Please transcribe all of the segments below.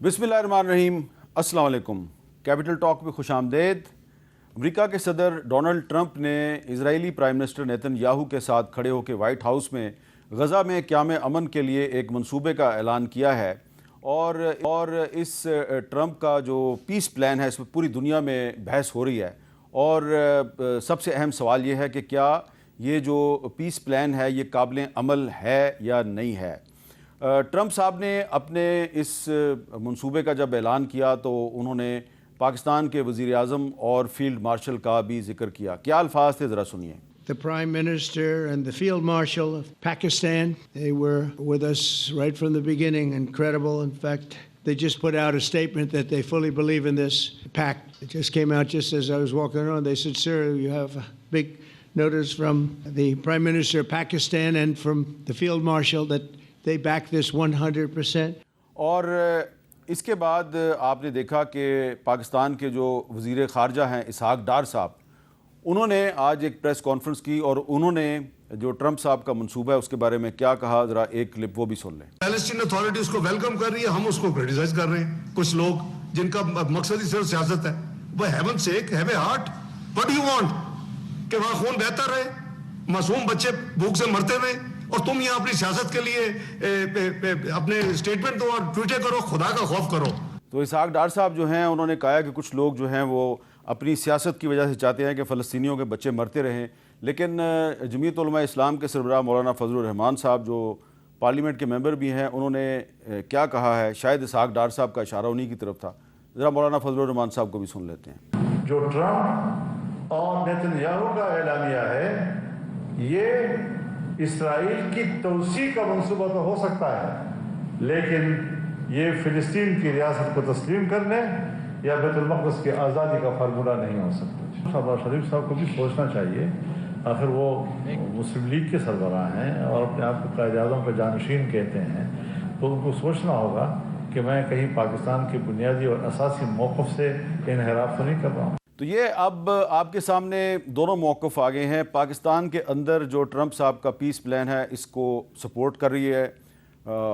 بسم اللہ الرحمن الرحیم. السلام علیکم. کیپٹل ٹاک میں خوش آمدید. امریکہ کے صدر ڈونلڈ ٹرمپ نے اسرائیلی پرائم منسٹر نیتن یاہو کے ساتھ کھڑے ہو کے وائٹ ہاؤس میں غزہ میں قیام امن کے لیے ایک منصوبے کا اعلان کیا ہے اور اس ٹرمپ کا جو پیس پلان ہے اس میں پوری دنیا میں بحث ہو رہی ہے. اور سب سے اہم سوال یہ ہے کہ کیا یہ جو پیس پلان ہے یہ قابل عمل ہے یا نہیں ہے. ٹرمپ صاحب نے اپنے اس منصوبے کا جب اعلان کیا تو انہوں نے پاکستان کے وزیر اعظم اور فیلڈ مارشل کا بھی ذکر کیا. کیا الفاظ تھے ذرا سنیے. The Prime Minister and the Field Marshal of Pakistan, they were with us right from the beginning. Incredible. In fact, they just put out a statement that they fully believe in this pact. It just came out just as I was walking around. They said, sir, you have a big notice from the Prime Minister of Pakistan and from the Field Marshal that they back this 100%. اور اس کے بعد آپ نے دیکھا کہ پاکستان کے جو وزیر خارجہ ہیں اسحاق ڈار صاحب، انہوں نے آج ایک پریس کانفرنس کی اور انہوں نے جو ٹرمپ صاحب کا منصوبہ ہے اس کے بارے میں کیا کہا. ذرا ایک کلپ وہ بھی سن لیں. پیلسٹین اتھارٹی اس کو ویلکم کر رہی ہے، ہم اس کو کرٹیسائز کر رہے ہیں. کچھ لوگ جن کا مقصد ہی صرف سیاست ہے. وہ heaven sake have a heart. What do you want کہ وہاں خون بہتا رہے، معصوم بچے بھوک سے مرتے رہے، اور تم یہاں اپنی سیاست کے لیے اپنے اسٹیٹمنٹ دو اور ٹویٹر کرو. خدا کا خوف کرو. تو اسحاق ڈار صاحب جو ہیں انہوں نے کہا کہ کچھ لوگ جو ہیں وہ اپنی سیاست کی وجہ سے چاہتے ہیں کہ فلسطینیوں کے بچے مرتے رہیں، لیکن جمعیت علماء اسلام کے سربراہ مولانا فضل الرحمان صاحب جو پارلیمنٹ کے ممبر بھی ہیں، انہوں نے کیا کہا ہے. شاید اسحاق ڈار صاحب کا اشارہ انہی کی طرف تھا. ذرا مولانا فضل الرحمان صاحب کو بھی سن لیتے ہیں. جو ٹرمپ اور نیتن یاہو کا اعلانیہ ہے یہ اسرائیل کی توسیع کا منصوبہ تو ہو سکتا ہے، لیکن یہ فلسطین کی ریاست کو تسلیم کرنے یا بیت المقدس کی آزادی کا فارمولہ نہیں ہو سکتا. شہباز شریف صاحب کو بھی سوچنا چاہیے، آخر وہ مسلم لیگ کے سربراہ ہیں اور اپنے آپ کو قائد اعظم کا جانشین کہتے ہیں، تو ان کو سوچنا ہوگا کہ میں کہیں پاکستان کے بنیادی اور اساسی موقف سے انحراف تو نہیں کر رہا ہوں. تو یہ اب آپ کے سامنے دونوں موقف آ گئے ہیں. پاکستان کے اندر جو ٹرمپ صاحب کا پیس پلان ہے اس کو سپورٹ کر رہی ہے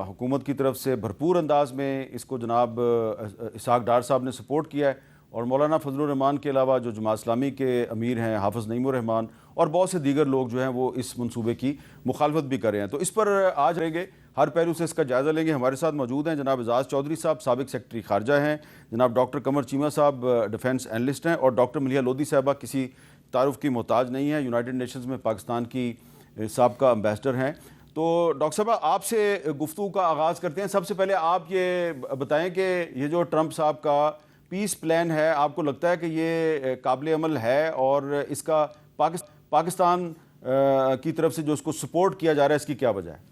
حکومت کی طرف سے بھرپور انداز میں. اس کو جناب اسحاق ڈار صاحب نے سپورٹ کیا ہے، اور مولانا فضل الرحمان کے علاوہ جو جماعت اسلامی کے امیر ہیں حافظ نعیم الرحمان اور بہت سے دیگر لوگ جو ہیں وہ اس منصوبے کی مخالفت بھی کر رہے ہیں. تو اس پر آج رہیں گے، ہر پہلو سے اس کا جائزہ لیں گے. ہمارے ساتھ موجود ہیں جناب اعزاز چودھری صاحب، سابق سیکرٹری خارجہ ہیں، جناب ڈاکٹر قمر چیمہ صاحب ڈیفنس اینالسٹ ہیں، اور ڈاکٹر ملیحہ لودھی صاحبہ کسی تعارف کی محتاج نہیں ہیں، یونائٹڈ نیشنز میں پاکستان کی سابقہ امبیسڈر ہیں. تو ڈاکٹر صاحبہ آپ سے گفتگو کا آغاز کرتے ہیں. سب سے پہلے آپ یہ بتائیں کہ یہ جو ٹرمپ صاحب کا پیس پلان ہے آپ کو لگتا ہے کہ یہ قابل عمل ہے، اور اس کا پاکستان کی طرف سے جو اس کو سپورٹ کیا جا رہا ہے اس کی کیا وجہ ہے؟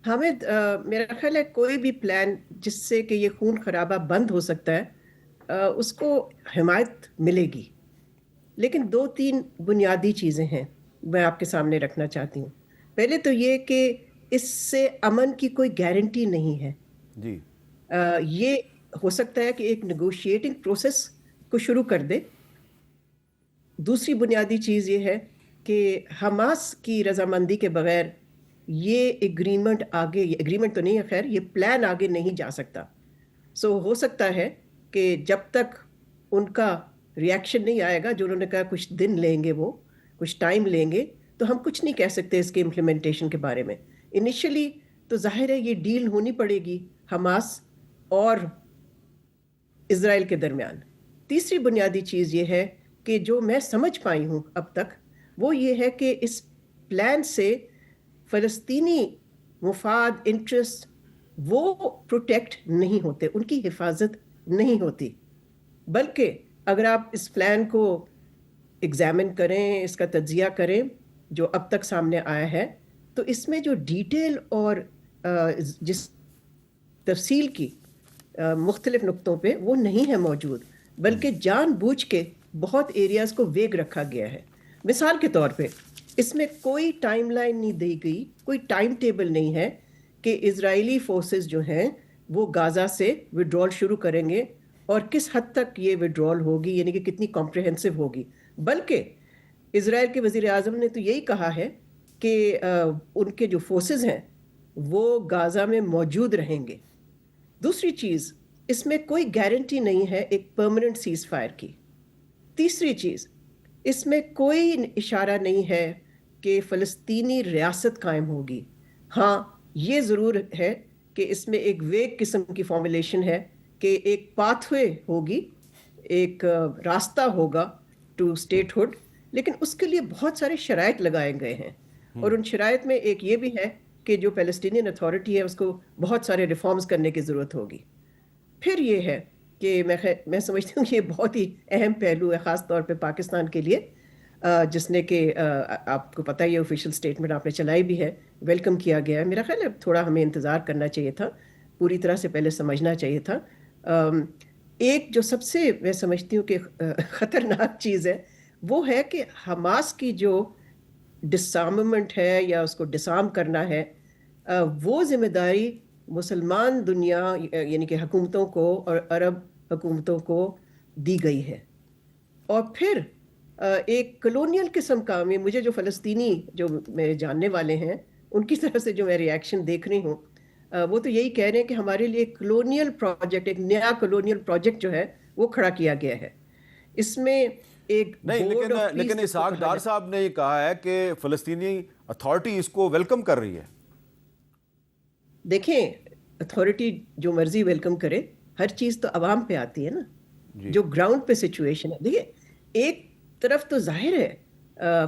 حامد، میرا خیال ہے کوئی بھی پلان جس سے کہ یہ خون خرابہ بند ہو سکتا ہے اس کو حمایت ملے گی، لیکن دو تین بنیادی چیزیں ہیں میں آپ کے سامنے رکھنا چاہتی ہوں. پہلے تو یہ کہ اس سے امن کی کوئی گارنٹی نہیں ہے. جی یہ ہو سکتا ہے کہ ایک نیگوشیٹنگ پروسیس کو شروع کر دے. دوسری بنیادی چیز یہ ہے کہ حماس کی رضامندی کے بغیر یہ ایگریمنٹ تو نہیں ہے، خیر یہ پلان آگے نہیں جا سکتا. سو ہو سکتا ہے کہ جب تک ان کا ریاکشن نہیں آئے گا، جو انہوں نے کہا کچھ دن لیں گے، وہ کچھ ٹائم لیں گے، تو ہم کچھ نہیں کہہ سکتے اس کے امپلیمنٹیشن کے بارے میں. انیشلی تو ظاہر ہے یہ ڈیل ہونی پڑے گی حماس اور اسرائیل کے درمیان. تیسری بنیادی چیز یہ ہے کہ جو میں سمجھ پائی ہوں اب تک وہ یہ ہے کہ اس پلان سے فلسطینی مفاد انٹرسٹ وہ پروٹیکٹ نہیں ہوتے، ان کی حفاظت نہیں ہوتی. بلکہ اگر آپ اس پلان کو ایگزامن کریں، اس کا تجزیہ کریں جو اب تک سامنے آیا ہے، تو اس میں جو ڈیٹیل اور جس تفصیل کی مختلف نقطوں پہ وہ نہیں ہے موجود، بلکہ جان بوجھ کے بہت ایریاز کو ویگ رکھا گیا ہے. مثال کے طور پہ اس میں کوئی ٹائم لائن نہیں دی گئی، کوئی ٹائم ٹیبل نہیں ہے کہ اسرائیلی فورسز جو ہیں وہ غازہ سے وڈرول شروع کریں گے اور کس حد تک یہ وڈرول ہوگی، یعنی کہ کتنی کمپریہنسو ہوگی. بلکہ اسرائیل کے وزیر اعظم نے تو یہی کہا ہے کہ ان کے جو فورسز ہیں وہ غازہ میں موجود رہیں گے. دوسری چیز، اس میں کوئی گارنٹی نہیں ہے ایک پرماننٹ سیز فائر کی. تیسری چیز، اس میں کوئی اشارہ نہیں ہے کہ فلسطینی ریاست قائم ہوگی. ہاں یہ ضرور ہے کہ اس میں ایک ویگ قسم کی فارمولیشن ہے کہ ایک پاتھ وے ہوگی، ایک راستہ ہوگا ٹو اسٹیٹ ہوڈ، لیکن اس کے لیے بہت سارے شرائط لگائے گئے ہیں. اور ان شرائط میں ایک یہ بھی ہے کہ جو پیلسٹینین اتھارٹی ہے اس کو بہت سارے ریفارمز کرنے کی ضرورت ہوگی. پھر یہ ہے کہ میں سمجھتی ہوں کہ یہ بہت ہی اہم پہلو ہے خاص طور پہ پاکستان کے لیے، جس نے کہ آپ کو پتہ ہی ہے آفیشیل اسٹیٹمنٹ آپ نے چلائی بھی ہے، ویلکم کیا گیا ہے. میرا خیال ہے تھوڑا ہمیں انتظار کرنا چاہیے تھا، پوری طرح سے پہلے سمجھنا چاہیے تھا. ایک جو سب سے میں سمجھتی ہوں کہ خطرناک چیز ہے وہ ہے کہ حماس کی جو ڈسارممنٹ ہے یا اس کو ڈسارم کرنا ہے، وہ ذمہ داری مسلمان دنیا یعنی کہ حکومتوں کو اور عرب حکومتوں کو دی گئی ہے. اور پھر ایک کلونیل قسم کا، مجھے جو فلسطینی جو میرے جاننے والے ہیں ان کی طرف سے جو میں ریاکشن دیکھ رہی ہوں، وہ تو یہی کہہ رہے ہیں کہ ہمارے لیے ایک کلونیل پروجیکٹ، ایک نیا کلونیل پروجیکٹ جو ہے وہ کھڑا کیا گیا ہے. اس میں ایک نہیں، لیکن اسحاق ڈار صاحب نے یہ کہا ہے کہ فلسطینی اتھارٹی اس کو ویلکم کر رہی ہے. دیکھیں، اتھارٹی جو مرضی ویلکم کرے، ہر چیز تو عوام پہ آتی ہے نا، جو گراؤنڈ پہ سچویشن ہے. دیکھیں، ایک طرف تو ظاہر ہے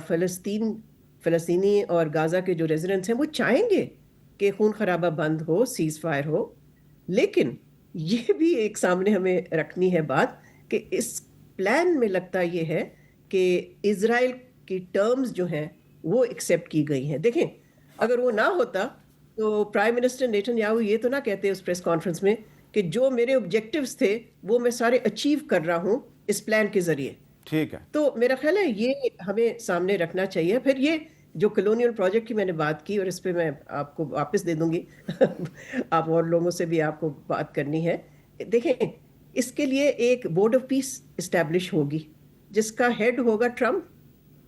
فلسطینی اور غازہ کے جو ریزیڈنٹس ہیں وہ چاہیں گے کہ خون خرابہ بند ہو، سیز فائر ہو، لیکن یہ بھی ایک سامنے ہمیں رکھنی ہے بات کہ اس پلان میں لگتا یہ ہے کہ اسرائیل کی ٹرمز جو ہیں وہ ایکسیپٹ کی گئی ہیں. دیکھیں، اگر وہ نہ ہوتا تو پرائم منسٹر نیتن یاہو یہ تو نہ کہتے اس پریس کانفرنس میں کہ جو میرے آبجیکٹیوز تھے وہ میں سارے اچیو کر رہا ہوں اس پلان کے ذریعے. ٹھیک ہے، تو میرا خیال ہے یہ ہمیں سامنے رکھنا چاہیے. پھر یہ جو کلونیل پروجیکٹ کی میں نے بات کی، اور اس پہ میں آپ کو واپس دے دوں گی آپ اور لوگوں سے بھی آپ کو بات کرنی ہے. دیکھیں، اس کے لیے ایک بورڈ آف پیس اسٹیبلش ہوگی جس کا ہیڈ ہوگا ٹرمپ،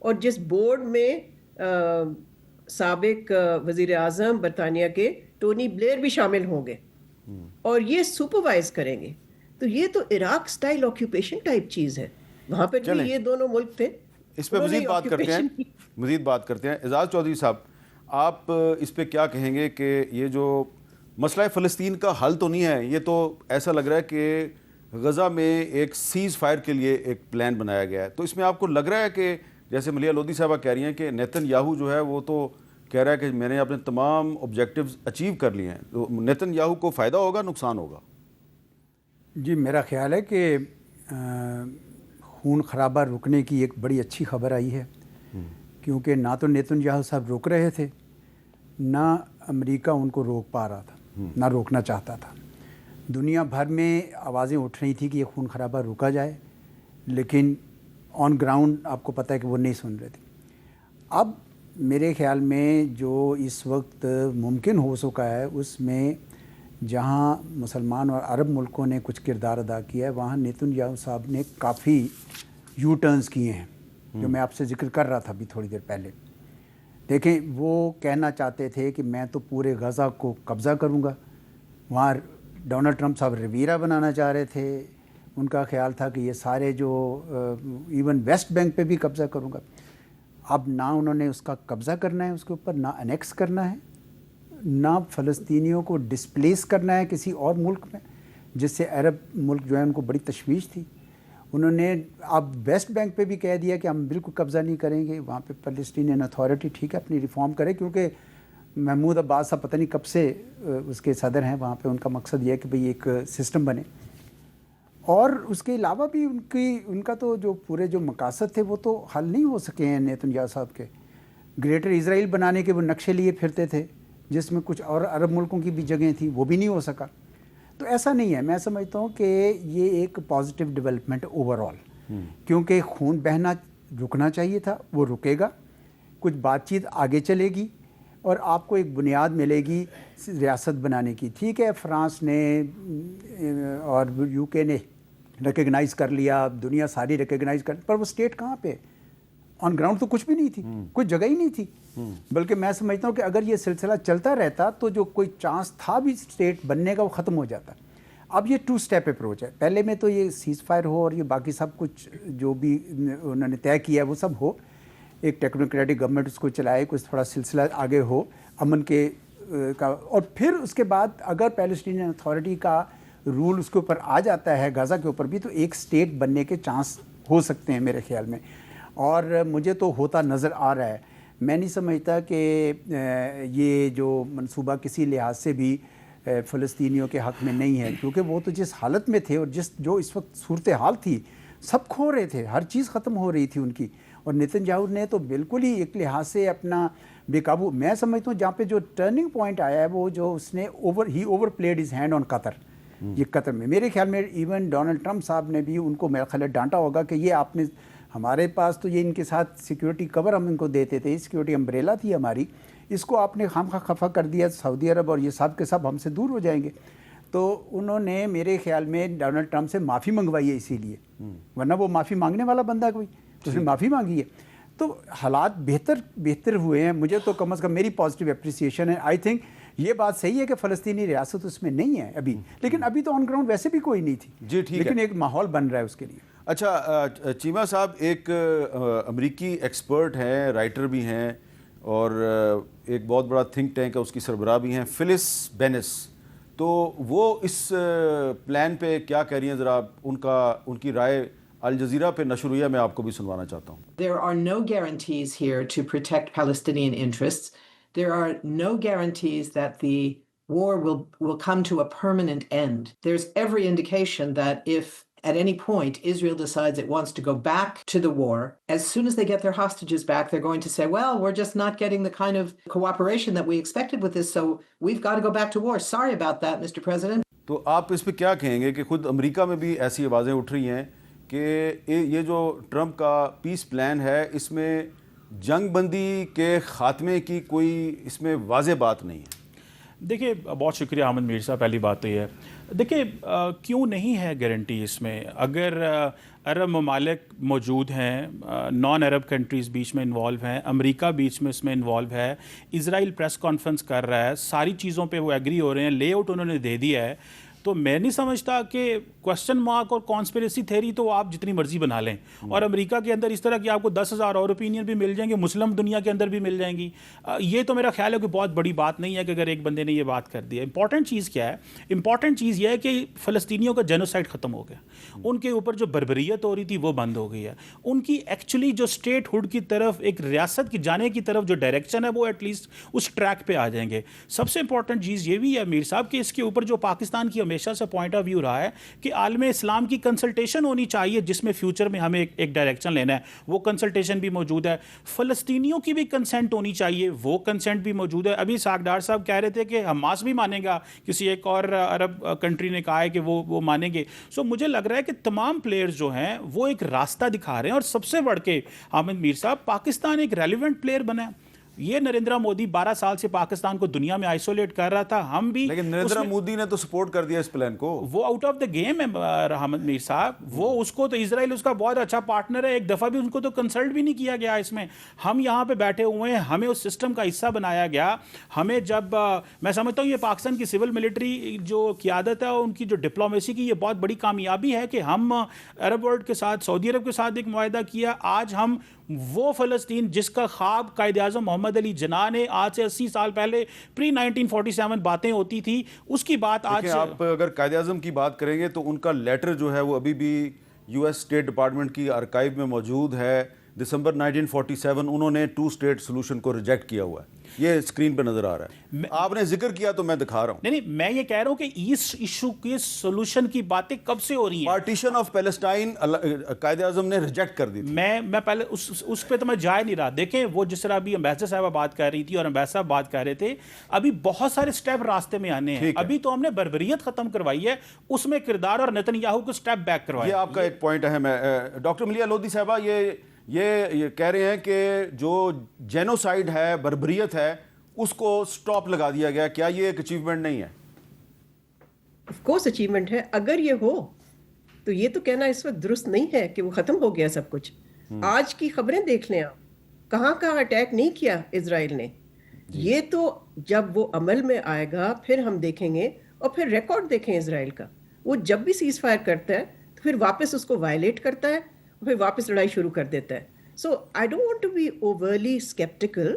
اور جس بورڈ میں سابق وزیر اعظم برطانیہ کے ٹونی بلیئر بھی شامل ہوں گے اور یہ سپروائز کریں گے. تو یہ تو عراق سٹائل آکیوپیشن ٹائپ چیز ہے. وہاں پہ بھی یہ دونوں ملک تھے. اس پہ مزید بات کرتے ہیں. اعزاز چودھری صاحب، آپ اس پہ کیا کہیں گے کہ یہ جو مسئلہ فلسطین کا حل تو نہیں ہے، یہ تو ایسا لگ رہا ہے کہ غزہ میں ایک سیز فائر کے لیے ایک پلان بنایا گیا ہے. تو اس میں آپ کو لگ رہا ہے کہ جیسے ملیحہ لودھی صاحبہ کہہ رہی ہیں کہ نیتن یاہو جو ہے وہ تو کہہ رہا ہے کہ میں نے اپنے تمام آبجیکٹیوز اچیو کر لیے ہیں، تو نیتن یاہو کو فائدہ ہوگا نقصان ہوگا؟ جی، میرا خیال ہے کہ خون خرابہ رکنے کی ایک بڑی اچھی خبر آئی ہے، کیونکہ نہ تو نیتن یاہو صاحب روک رہے تھے، نہ امریکہ ان کو روک پا رہا تھا، نہ روکنا چاہتا تھا. دنیا بھر میں آوازیں اٹھ رہی تھی کہ یہ خون خرابہ روکا جائے، لیکن آن گراؤنڈ آپ کو پتہ ہے کہ وہ نہیں سن رہے تھے. اب میرے خیال میں جو اس وقت ممکن ہو سکا ہے، اس میں جہاں مسلمان اور عرب ملکوں نے کچھ کردار ادا کیا ہے، وہاں نیتن یاہو صاحب نے کافی یو ٹرنز کیے ہیں، جو میں آپ سے ذکر کر رہا تھا ابھی تھوڑی دیر پہلے. دیکھیں، وہ کہنا چاہتے تھے کہ میں تو پورے غزہ کو قبضہ کروں گا. وہاں ڈونلڈ ٹرمپ صاحب رویرا بنانا چاہ رہے تھے. ان کا خیال تھا کہ یہ سارے جو ایون ویسٹ بینک پہ بھی قبضہ کروں گا. اب نہ انہوں نے اس کا قبضہ کرنا ہے اس کے اوپر، نہ انیکس کرنا ہے، نہ فلسطینیوں کو ڈسپلیس کرنا ہے کسی اور ملک میں، جس سے عرب ملک جو ہے ان کو بڑی تشویش تھی. انہوں نے اب ویسٹ بینک پہ بھی کہہ دیا کہ ہم بالکل قبضہ نہیں کریں گے. وہاں پہ فلسطینین اتھارٹی ٹھیک ہے اپنی ریفارم کرے، کیونکہ محمود عباس صاحب پتہ نہیں کب سے اس کے صدر ہیں وہاں پہ. ان کا مقصد یہ ہے کہ بھئی ایک سسٹم بنے. اور اس کے علاوہ بھی ان کا تو جو پورے جو مقاصد تھے وہ تو حل نہیں ہو سکے ہیں نیتن یاہو صاحب کے. گریٹر اسرائیل بنانے کے وہ نقشے لیے پھرتے تھے جس میں کچھ اور عرب ملکوں کی بھی جگہیں تھیں، وہ بھی نہیں ہو سکا. تو ایسا نہیں ہے. میں سمجھتا ہوں کہ یہ ایک پازیٹیو ڈیولپمنٹ اوور آل، کیونکہ خون بہنا رکنا چاہیے تھا، وہ رکے گا. کچھ بات چیت آگے چلے گی اور آپ کو ایک بنیاد ملے گی ریاست بنانے کی. ٹھیک ہے، فرانس نے اور یو کے نے ریکگنائز کر لیا، دنیا ساری ریکگنائز کر، پر وہ اسٹیٹ کہاں پہ؟ آن گراؤنڈ تو کچھ بھی نہیں تھی، کوئی جگہ ہی نہیں تھی. بلکہ میں سمجھتا ہوں کہ اگر یہ سلسلہ چلتا رہتا تو جو کوئی چانس تھا بھی اسٹیٹ بننے کا وہ ختم ہو جاتا. اب یہ 2 اسٹیپ اپروچ ہے. پہلے میں تو یہ سیز فائر ہو اور یہ باقی سب کچھ جو بھی انہوں نے طے کیا ہے وہ سب ہو, ایک ٹیکنوکریٹک گورنمنٹ اس کو چلائے, کچھ تھوڑا سلسلہ آگے ہو امن کے کا, اور پھر اس کے بعد اگر پیلسٹینین اتھارٹی کا رول اس کے اوپر آ جاتا ہے غزہ کے اوپر بھی, تو ایک اسٹیٹ بننے کے چانس ہو سکتے ہیں میرے خیال میں, اور مجھے تو ہوتا نظر آ رہا ہے. میں نہیں سمجھتا کہ یہ جو منصوبہ کسی لحاظ سے بھی فلسطینیوں کے حق میں نہیں ہے, کیونکہ وہ تو جس حالت میں تھے اور جو اس وقت صورتحال تھی, سب کھو رہے تھے, ہر چیز ختم ہو رہی تھی ان کی, اور نتن یاہو نے تو بالکل ہی ایک لحاظ سے اپنا بے قابو. میں سمجھتا ہوں جہاں پہ جو ٹرننگ پوائنٹ آیا ہے وہ جو اس نے overplayed his hand on Qatar. یہ قطر میں میرے خیال میں ایون ڈونلڈ ٹرمپ صاحب نے بھی ان کو میرا خیال ڈانٹا ہوگا کہ یہ آپ نے, ہمارے پاس تو یہ ان کے ساتھ سیکیورٹی کور ہم ان کو دیتے تھے, سیکیورٹی امبریلا تھی ہماری, اس کو آپ نے خامخواہ خفا کر دیا, سعودی عرب اور یہ سب کے سب ہم سے دور ہو جائیں گے. تو انہوں نے میرے خیال میں ڈونلڈ ٹرمپ سے معافی منگوائی ہے اسی لیے, ورنہ وہ معافی مانگنے والا بندہ کوئی, تو اس نے معافی مانگی ہے. تو حالات بہتر ہوئے ہیں. مجھے تو کم از کم میری پازیٹیو اپریسیشن ہے. آئی تھنک یہ بات صحیح ہے کہ فلسطینی ریاست اس میں نہیں ہے ابھی, لیکن ابھی تو آن گراؤنڈ ویسے بھی کوئی نہیں تھی. جی ٹھیک ہے, لیکن ایک ماحول بن رہا ہے اس کے لیے. اچھا چیمہ صاحب, ایک امریکی ایکسپرٹ ہیں, رائٹر بھی ہیں, اور ایک بہت بڑا تھنک ٹینک ہے اس کی سربراہ بھی ہیں, فلس بینس, تو وہ اس پلان پہ کیا کہہ رہی ہیں, ذرا ان کی رائے الجزیرہ پہ نشر ہوئی ہے, میں آپ کو بھی سنوانا چاہتا ہوں. There are no guarantees here to protect Palestinian interests. There are no guarantees that the war will come to a permanent end. There's every indication that if at any point Israel decides it wants to go back to the war, as soon as they get their hostages back, they're going to say, well, we're just not getting the kind of cooperation that we expected with this, so we've got to go back to war. Sorry about that, Mr. President. تو آپ اس پہ کیا کہیں گے کہ خود امریکہ میں بھی ایسی آوازیں اٹھ رہی ہیں کہ یہ جو ٹرمپ کا پیس پلان ہے اس میں جنگ بندی کے خاتمے کی کوئی اس میں واضح بات نہیں ہے. دیکھیے بہت شکریہ احمد میر صاحب. پہلی بات تو یہ ہے, دیکھیے کیوں نہیں ہے گارنٹی اس میں. اگر عرب ممالک موجود ہیں, نان عرب کنٹریز بیچ میں انوالو ہیں, امریکہ بیچ میں اس میں انوالو ہے, اسرائیل پریس کانفرنس کر رہا ہے, ساری چیزوں پہ وہ ایگری ہو رہے ہیں, لے آؤٹ انہوں نے دے دیا ہے, تو میں نہیں سمجھتا کہ کوشچن مارک اور کانسپریسی تھیری تو آپ جتنی مرضی بنا لیں, اور امریکہ کے اندر اس طرح کی آپ کو 10,000 اور اوپینین بھی مل جائیں گے, مسلم دنیا کے اندر بھی مل جائیں گی. یہ تو میرا خیال ہے کہ بہت بڑی بات نہیں ہے کہ اگر ایک بندے نے یہ بات کر دی ہے. امپورٹنٹ چیز کیا ہے؟ امپورٹنٹ چیز یہ ہے کہ فلسطینیوں کا جینوسائڈ ختم ہو گیا, ان کے اوپر جو بربریت ہو رہی تھی وہ بند ہو گئی ہے, ان کی ایکچولی جو اسٹیٹ ہوڈ کی طرف ایک ریاست کی جانے کی طرف جو ڈائریکشن ہے وہ ایٹ لیسٹ اس ٹریک پہ آ جائیں گے. سب سے امپورٹنٹ چیز یہ بھی ہے میر صاحب کہ اس کے اوپر جو پاکستان کی ہمیشہ سے پوائنٹ آف رہا ہے کہ عالم اسلام کی کنسلٹیشن ہونی چاہیے جس میں فیوچر میں ہمیں ایک ڈائریکشن لینا ہے, وہ کنسلٹیشن بھی موجود ہے. فلسطینیوں کی بھی کنسنٹ ہونی چاہیے, وہ کنسنٹ بھی موجود ہے. ابھی ساکھ ڈار صاحب کہہ رہے تھے کہ حماس بھی مانے گا, کسی ایک اور عرب کنٹری نے کہا ہے کہ وہ مانیں گے. سو مجھے لگ رہا ہے کہ تمام پلیئرز جو ہیں وہ ایک راستہ دکھا رہے ہیں, اور سب سے بڑھ کے حامد میر صاحب پاکستان ایک ریلیونٹ پلیئر بنا ہے. یہ نریندرا مودی 12 سال سے پاکستان کو دنیا میں آئسولیٹ کر رہا تھا, ہم بھی, لیکن نریندرا مودی نے تو سپورٹ کر دیا اس پلان کو. وہ آؤٹ آف دا گیم ہے حامد میر صاحب. وہ اس کو تو اسرائیل اس کا بہت اچھا پارٹنر ہے, ایک دفعہ بھی ان کو تو کنسلٹ بھی نہیں کیا گیا اس میں. ہم یہاں پہ بیٹھے ہوئے ہیں, ہمیں اس سسٹم کا حصہ بنایا گیا. ہمیں جب میں سمجھتا ہوں یہ پاکستان کی سول ملٹری جو قیادت ہے اور ان کی جو ڈپلومیسی کی یہ بہت بڑی کامیابی ہے کہ ہم عرب ورلڈ کے ساتھ, سعودی عرب کے ساتھ ایک معاہدہ کیا. آج ہم وہ فلسطین جس کا خواب قائد اعظم محمد علی جناح نے آج سے 80 سال پہلے پری 1947 باتیں ہوتی تھی, اس کی بات آج. آپ اگر قائد اعظم کی بات کریں گے تو ان کا لیٹر جو ہے وہ ابھی بھی US اسٹیٹ ڈپارٹمنٹ کی آرکائیو میں موجود ہے. دسمبر 1947 انہوں نے 2 اسٹیٹ سولوشن کو ریجیکٹ کیا ہوا ہے. یہ اسکرین پہ نظر آ رہا ہے, آپ نے ذکر کیا تو میں دکھا رہا ہوں. نہیں, میں یہ کہہ رہا ہوں کہ اس ایشو کے سولوشن کی باتیں کب سے ہو رہی ہیں. Partition of Palestine Quaid Azam نے ریجیکٹ کر دی تھی. میں پہلے اس پہ تو میں جا نہیں رہا. دیکھیں وہ جس طرح ابھی امبیسڈر صاحبہ بات کر رہی تھی اور امبیسڈر صاحب بات کر رہے تھے, ابھی بہت سارے سٹیپ راستے میں آنے ہیں. ابھی تو ہم نے بربریت ختم کروائی ہے, اس میں کردار اور نتن یاہو کو سٹیپ بیک کروایا. یہ آپ کا ایک پوائنٹ اہم ہے. ڈاکٹر ملیحہ لودھی صاحبہ یہ کہہ رہے ہیں کہ جو جینوسائیڈ ہے, بربریت ہے, اس کو سٹاپ لگا دیا گیا. کیا یہ ایک اچیومنٹ نہیں ہے؟ آف کورس اچیومنٹ ہے. اگر یہ ہو تو یہ تو کہنا اس وقت درست نہیں ہے کہ وہ ختم ہو گیا سب کچھ. آج کی خبریں دیکھ لیں آپ, کہاں اٹیک نہیں کیا اسرائیل نے. یہ تو جب وہ عمل میں آئے گا پھر ہم دیکھیں گے, اور پھر ریکارڈ دیکھیں اسرائیل کا. وہ جب بھی سیز فائر کرتا ہے تو پھر واپس اس کو وائلیٹ کرتا ہے اور پھر واپس لڑائی شروع کر دیتا ہے. So I don't want to be overly skeptical,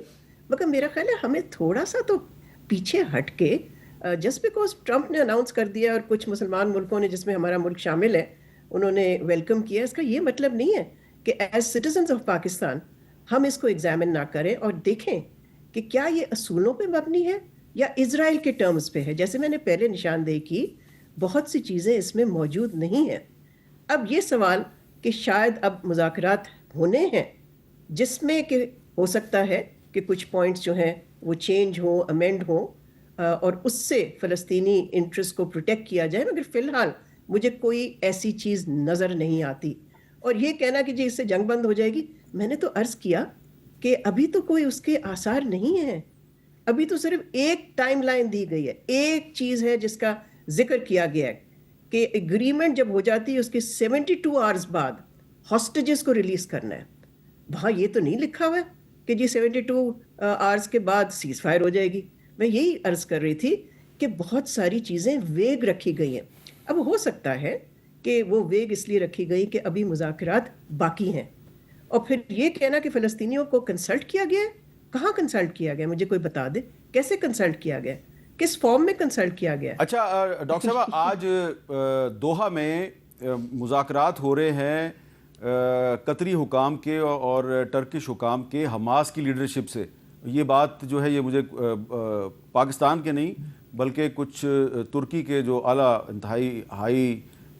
مگر میرا خیال ہے ہمیں تھوڑا سا تو پیچھے ہٹ کے, جسٹ بیکاز ٹرمپ نے اناؤنس کر دیا اور کچھ مسلمان ملکوں نے جس میں ہمارا ملک شامل ہے انہوں نے ویلکم کیا, اس کا یہ مطلب نہیں ہے کہ ایز سٹیزنز آف پاکستان ہم اس کو ایگزامن نہ کریں اور دیکھیں کہ کیا یہ اصولوں پہ مبنی ہے یا اسرائیل کے ٹرمز پہ ہے. جیسے میں نے پہلے نشاندہی کی, بہت سی چیزیں اس میں موجود نہیں ہیں. اب یہ سوال کہ شاید اب مذاکرات ہونے ہیں جس میں کہ ہو سکتا ہے کہ کچھ پوائنٹس جو ہیں وہ چینج ہوں, امینڈ ہوں اور اس سے فلسطینی انٹرسٹ کو پروٹیکٹ کیا جائے, مگر فی الحال مجھے کوئی ایسی چیز نظر نہیں آتی. اور یہ کہنا کہ جی اس سے جنگ بند ہو جائے گی, میں نے تو عرض کیا کہ ابھی تو کوئی اس کے آثار نہیں ہیں. ابھی تو صرف ایک ٹائم لائن دی گئی ہے, ایک چیز ہے جس کا ذکر کیا گیا ہے کہ اگریمنٹ جب ہو جاتی ہے اس کے 72 آورز بعد ہاسٹیجز کو ریلیز کرنا ہے. وہاں یہ تو نہیں لکھا ہوا ہے کہ جی 72 آورز کے بعد سیز فائر ہو جائے گی. میں یہی عرض کر رہی تھی کہ بہت ساری چیزیں ویگ رکھی گئی ہیں. اب ہو سکتا ہے کہ وہ ویگ اس لیے رکھی گئی کہ ابھی مذاکرات باقی ہیں. اور پھر یہ کہنا کہ فلسطینیوں کو کنسلٹ کیا گیا ہے, کہاں کنسلٹ کیا گیا, مجھے کوئی بتا دے کیسے کنسلٹ کیا گیا, کس فارم میں کنسلٹ کیا گیا. اچھا ڈاکٹر صاحبہ, آج دوحہ میں مذاکرات ہو رہے ہیں قطری حکام کے اور ٹرکش حکام کے حماس کی لیڈرشپ سے. یہ بات جو ہے یہ مجھے پاکستان کے نہیں بلکہ کچھ ترکی کے جو اعلیٰ انتہائی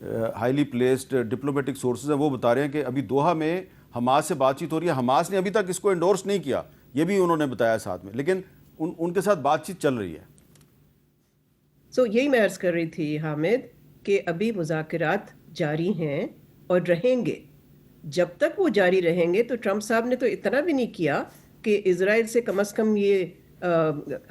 ہائیلی پلیسڈ ڈپلومیٹک سورسز ہیں وہ بتا رہے ہیں کہ ابھی دوحہ میں حماس سے بات چیت ہو رہی ہے. حماس نے ابھی تک اس کو انڈورس نہیں کیا, یہ بھی انہوں نے بتایا ساتھ میں, لیکن ان کے ساتھ بات چیت چل رہی ہے. سو یہی میں عرض کر رہی تھی حامد کہ ابھی مذاکرات جاری ہیں اور رہیں گے. جب تک وہ جاری رہیں گے تو ٹرمپ صاحب نے تو اتنا بھی نہیں کیا کہ اسرائیل سے کم از کم یہ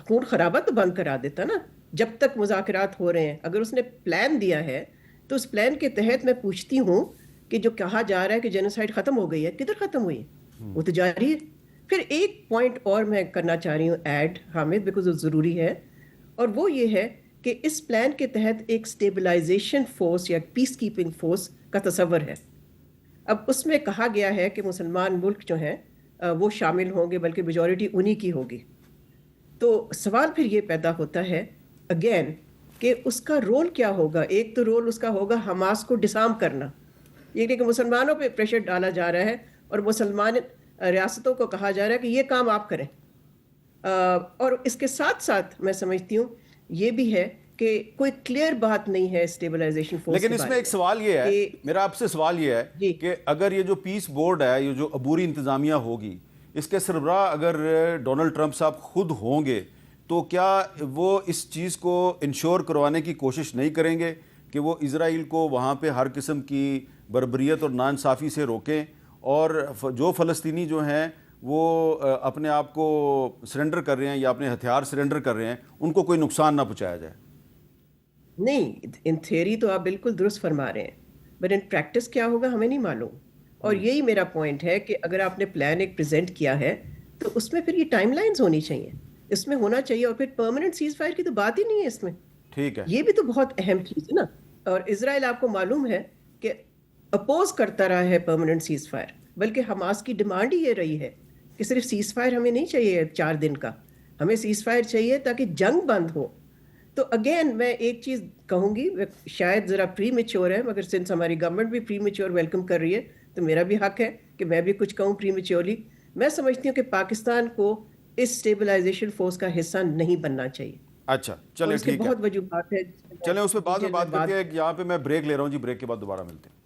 خون خرابہ تو بند کرا دیتا نا جب تک مذاکرات ہو رہے ہیں. اگر اس نے پلان دیا ہے تو اس پلان کے تحت میں پوچھتی ہوں کہ جو کہا جا رہا ہے کہ جینوسائیڈ ختم ہو گئی ہے, کدھر ختم ہوئی ہے, وہ تو جاری ہے. پھر ایک پوائنٹ اور میں کرنا چاہ رہی ہوں ایڈ حامد, بیکاز وہ ضروری ہے, اور وہ یہ ہے کہ اس پلان کے تحت ایک اسٹیبلائزیشن فورس یا پیس کیپنگ فورس کا تصور ہے. اب اس میں کہا گیا ہے کہ مسلمان ملک جو ہیں وہ شامل ہوں گے, بلکہ میجورٹی انہی کی ہوگی. تو سوال پھر یہ پیدا ہوتا ہے اگین کہ اس کا رول کیا ہوگا. ایک تو رول اس کا ہوگا حماس کو ڈسارم کرنا, یہ کہ مسلمانوں پہ پریشر ڈالا جا رہا ہے اور مسلمان ریاستوں کو کہا جا رہا ہے کہ یہ کام آپ کریں. اور اس کے ساتھ ساتھ میں سمجھتی ہوں یہ بھی ہے کہ کوئی کلیئر بات نہیں ہے اسٹیبلائزیشن فورس. لیکن اس میں ایک سوال یہ ہے, میرا آپ سے سوال یہ ہے کہ اگر یہ جو پیس بورڈ ہے, یہ جو عبوری انتظامیہ ہوگی, اس کے سربراہ اگر ڈونلڈ ٹرمپ صاحب خود ہوں گے تو کیا وہ اس چیز کو انشور کروانے کی کوشش نہیں کریں گے کہ وہ اسرائیل کو وہاں پہ ہر قسم کی بربریت اور ناانصافی سے روکیں, اور جو فلسطینی جو ہیں وہ اپنے آپ کو سرنڈر کر رہے ہیں یا اپنے ہتھیار سرنڈر کر رہے ہیں, ان کو کوئی نقصان نہ پہنچایا جائے؟ نہیں, ان تھیوری تو آپ بالکل درست فرما رہے ہیں, بٹ ان پریکٹس کیا ہوگا ہمیں نہیں معلوم. اور یہی میرا پوائنٹ ہے کہ اگر آپ نے پلان ایک پریزنٹ کیا ہے تو اس میں پھر یہ ٹائم لائنز ہونی چاہیے, اس میں ہونا چاہیے. اور پھر پرماننٹ سیز فائر کی تو بات ہی نہیں ہے اس میں. ٹھیک ہے, یہ بھی تو بہت اہم چیز ہے نا. اور اسرائیل آپ کو معلوم ہے کہ اپوز کرتا رہا ہے پرماننٹ سیز فائر, بلکہ حماس کی ڈیمانڈ ہی یہ رہی ہے کہ صرف سیز فائر ہمیں نہیں چاہیے 4 دن کا, ہمیں سیز فائر چاہیے تاکہ جنگ بند ہو. تو اگین میں ایک چیز کہوں گی, شاید ذرا پری میچور ہے, مگر سنس ہماری گورنمنٹ بھی پری میچور ویلکم کر رہی ہے تو میرا بھی حق ہے کہ میں بھی کچھ کہوں پری میچورلی. میں سمجھتی ہوں کہ پاکستان کو اس اسٹیبلائزیشن فورس کا حصہ نہیں بننا چاہیے. اچھا چلیں ٹھیک ہے, بہت وجوہات ہے, چلیں اس پہ بعد میں بات کرتے ہیں. یہاں پہ میں بریک لے رہا ہوں جی, بریک کے بعد دوبارہ ملتے ہیں.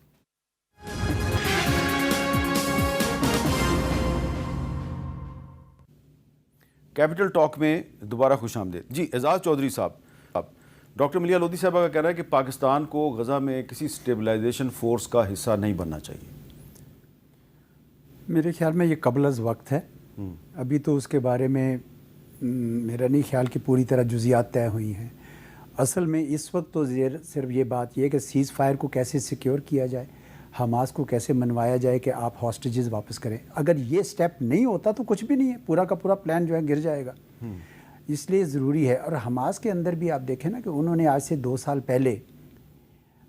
کیپٹل ٹاک میں دوبارہ خوش آمدید. جی اعزاز چودھری صاحب, ڈاکٹر ملیحہ لودھی صاحبہ کا کہہ رہا ہے کہ پاکستان کو غزہ میں کسی اسٹیبلائزیشن فورس کا حصہ نہیں بننا چاہیے. میرے خیال میں یہ قبل از وقت ہے. ابھی تو اس کے بارے میں میرا نہیں خیال کہ پوری طرح جزیات طے ہوئی ہیں. اصل میں اس وقت تو صرف یہ بات یہ کہ سیز فائر کو کیسے سیکیور کیا جائے, حماس کو کیسے منوایا جائے کہ آپ ہاسٹیجز واپس کریں. اگر یہ سٹیپ نہیں ہوتا تو کچھ بھی نہیں ہے, پورا کا پورا پلان جو ہے گر جائے گا. اس لیے ضروری ہے. اور حماس کے اندر بھی آپ دیکھیں نا کہ انہوں نے آج سے 2 سال پہلے